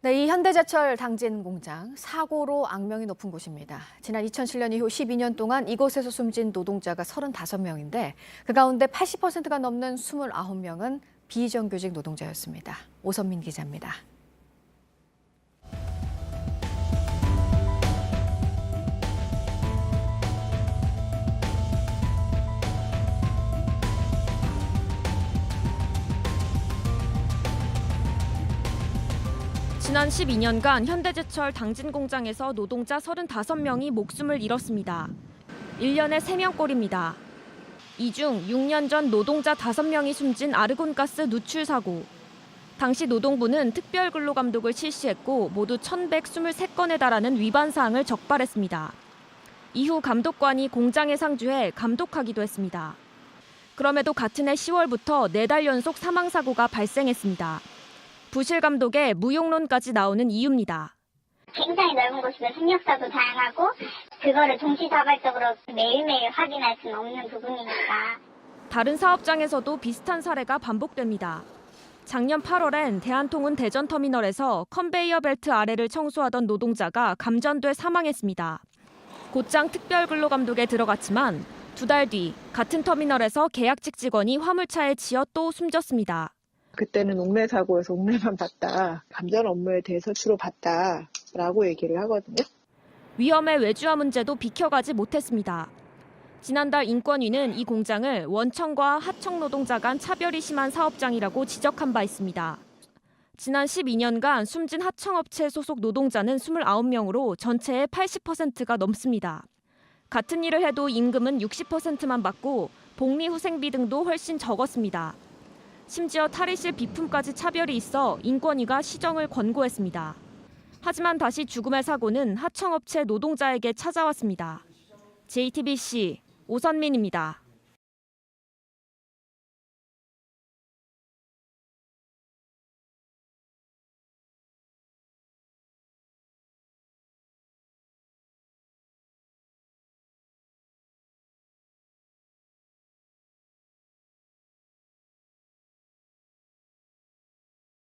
네, 이 현대제철 당진 공장 사고로 악명이 높은 곳입니다. 지난 2007년 이후 12년 동안 이곳에서 숨진 노동자가 35명인데 그 가운데 80%가 넘는 29명은 비정규직 노동자였습니다. 오선민 기자입니다. 지난 12년간 현대제철 당진 공장에서 노동자 35명이 목숨을 잃었습니다. 1년에 3명꼴입니다. 이 중 6년 전 노동자 5명이 숨진 아르곤가스 누출 사고. 당시 노동부는 특별근로감독을 실시했고 모두 1,123건에 달하는 위반 사항을 적발했습니다. 이후 감독관이 공장에 상주해 감독하기도 했습니다. 그럼에도 같은 해 10월부터 4달 연속 사망사고가 발생했습니다. 부실 감독에 무용론까지 나오는 이유입니다. 굉장히 넓은 곳이고 생력사도 다양하고 그거를 동시다발적으로 매일매일 확인할 수는 없는 부분이니까. 다른 사업장에서도 비슷한 사례가 반복됩니다. 작년 8월엔 대한통운 대전터미널에서 컨베이어 벨트 아래를 청소하던 노동자가 감전돼 사망했습니다. 곧장 특별근로감독에 들어갔지만 2달 뒤 같은 터미널에서 계약직 직원이 화물차에 치여 또 숨졌습니다. 그때는 옥내 사고에서 옥내만 봤다. 감전 업무에 대해서 주로 봤다라고 얘기를 하거든요. 위험의 외주화 문제도 비켜가지 못했습니다. 지난달 인권위는 이 공장을 원청과 하청 노동자 간 차별이 심한 사업장이라고 지적한 바 있습니다. 지난 12년간 숨진 하청업체 소속 노동자는 29명으로 전체의 80%가 넘습니다. 같은 일을 해도 임금은 60%만 받고 복리후생비 등도 훨씬 적었습니다. 심지어 탈의실 비품까지 차별이 있어 인권위가 시정을 권고했습니다. 하지만 다시 죽음의 사고는 하청업체 노동자에게 찾아왔습니다. JTBC 오선민입니다.